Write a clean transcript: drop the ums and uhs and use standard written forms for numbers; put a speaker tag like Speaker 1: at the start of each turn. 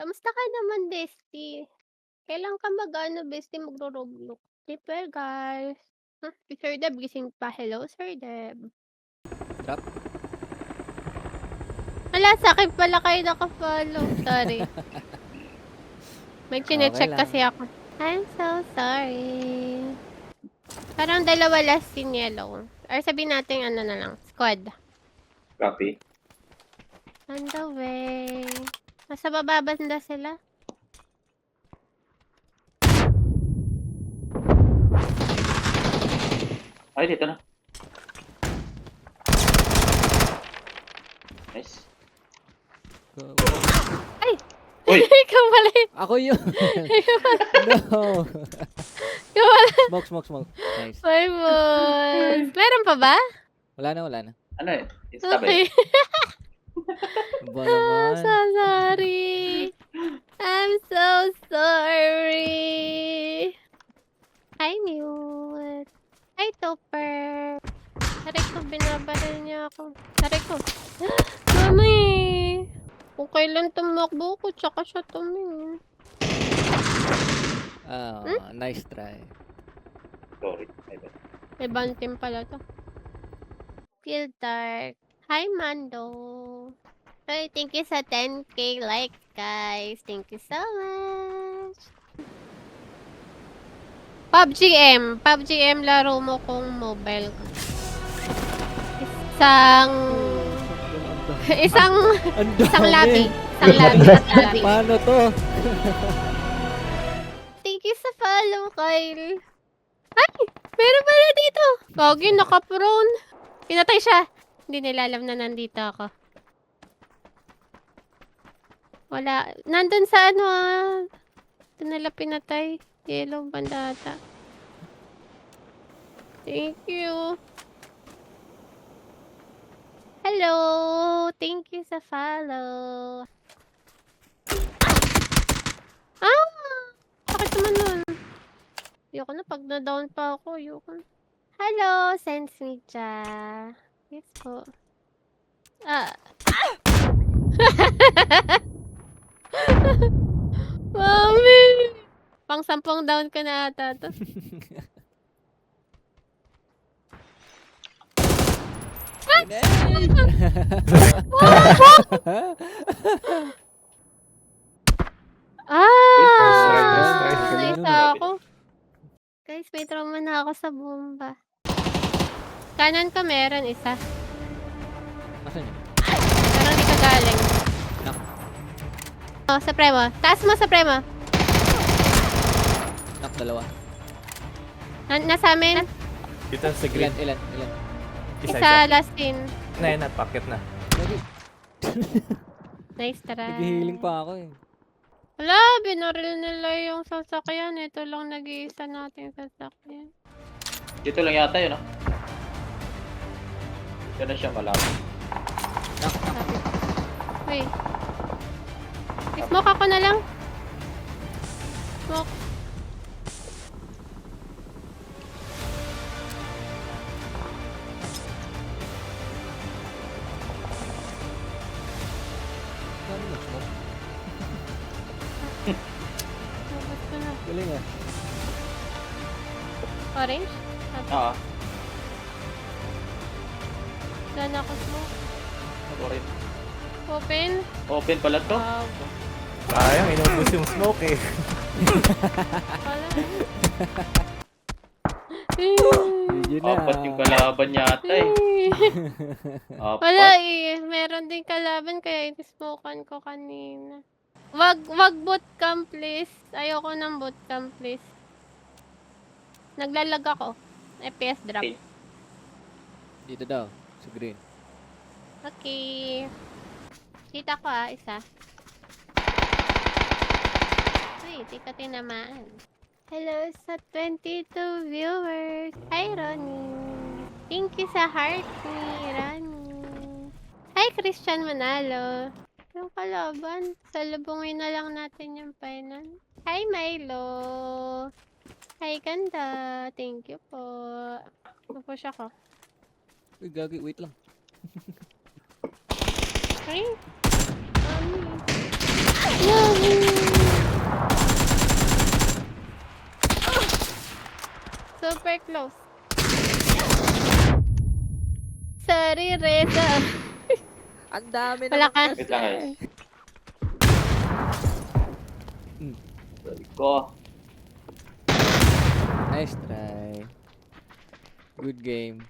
Speaker 1: Kamusta ka naman, bestie? Kailan ka mag-ano, bestie, magro-Roblox? Prepare, guys. Si Sir Deb gising pa. Hello, Sir Deb.
Speaker 2: Drop.
Speaker 1: Hala, sa akin pala kayo naka-follow. Sorry. May
Speaker 2: Okay
Speaker 1: chine-check
Speaker 2: lang.
Speaker 1: kasi ako. I'm so sorry. Parang dalawa last in yellow. Or sabihin natin ano na lang, squad.
Speaker 3: Copy.
Speaker 1: On the way. Nasa baba banda sila.
Speaker 3: Ay, dito na. Nice.
Speaker 1: Ay!
Speaker 3: Uy!
Speaker 1: Ikaw pala yun.
Speaker 2: Ako yun. No.
Speaker 1: Ikaw pala.
Speaker 2: Smoke. Nice.
Speaker 1: Bye, boys. Meron pa ba?
Speaker 2: Wala na.
Speaker 3: Ano eh? Insta ba
Speaker 1: Okay.
Speaker 3: eh?
Speaker 2: Ba naman?
Speaker 1: So sorry. I'm so sorry. Hi, Mute. Hi, Topper. Taray ko, binabaril niya ako. Taray ko. Mami! Kung kailan tumakbo ko, tsaka siya tumingin.
Speaker 2: Nice try.
Speaker 3: Sorry. Ay, ba?
Speaker 1: Ibang team pala to. Feel dark. Hi, Mando. Ay, thank you sa 10k like, guys. Thank you so much. PUBG M laro mo kung mobile. Isang lobby.
Speaker 2: Paano to?
Speaker 1: Thank you sa follow, Kyle. Ay! Meron pala dito! Gogi, naka-prone. Pinatay siya. Hindi nila alam na nandito ako. Wala. Nandun sa ano Ito nila pinatay. Yellow bandata. Thank you. Hello! Thank you sa follow. Bakit naman nun? Ayoko na. Pag na-down pa ako, ayoko na. Hello, Sensmija. Yes po. Mami! Pang 10 down ka na ata to.
Speaker 3: Nice
Speaker 1: Naisa ako. Guys, may trauma na ako sa bomba. Kanan ka meron isa.
Speaker 2: Asan yun?
Speaker 1: Pero hindi ka galing.
Speaker 2: Knock.
Speaker 1: Oh, sa prema. Taas mo sa prema.
Speaker 2: Knock dalawa.
Speaker 1: Nasa amin.
Speaker 4: Dito sa green.
Speaker 2: Ilan?
Speaker 1: Isa last in.
Speaker 4: Na, packet na.
Speaker 1: Nice try.
Speaker 2: Nag-healing pa ako eh.
Speaker 1: Wala, binaril nila yung sasakyan. Ito lang nag-iisa nating sasakyan.
Speaker 3: Dito lang yata yun, ah. Dito na siya malapit.
Speaker 1: Sabi ko. Wait. Smoke ako na lang. Smoke.
Speaker 2: Paano nag-smoke?
Speaker 1: Labas ko na.
Speaker 2: Galing ah.
Speaker 1: Orange?
Speaker 3: Ah,
Speaker 1: Wala na ako smoke.
Speaker 3: ako rin.
Speaker 1: Open.
Speaker 3: Open pala to.
Speaker 1: Wow.
Speaker 4: Sayang, inubos yung smoke eh.
Speaker 1: Wala.
Speaker 2: Yun na.
Speaker 3: Apat yung kalaban yata eh. Apat.
Speaker 1: Wala eh. Meron din kalaban kaya in-smokean ko kanina. Wag bootcamp please. Ayoko ng bootcamp please. Naglalag ako. FPS drop.
Speaker 3: Okay.
Speaker 2: Dito daw. Sa green.
Speaker 1: Okay. Kita ko isa. Uy, di ka tinamaan. Hello sa 22 viewers. Hi, Ronnie. Thank you sa heart ni Ronnie. Hi, Christian Manalo. Yung kalaban. Salubungin na lang natin yung final. Hi, Milo. Hi, ganda. Thank you po. Pupush ako.
Speaker 2: Uy, gagi. Wait lang.
Speaker 1: Ay! Mami. Super close. Sorry, Reza.
Speaker 2: Ang dami
Speaker 1: Wala
Speaker 2: naman
Speaker 1: ka.
Speaker 3: Wait lang guys.
Speaker 2: Hmm.
Speaker 3: Sorry ko.
Speaker 2: Nice try. Good game.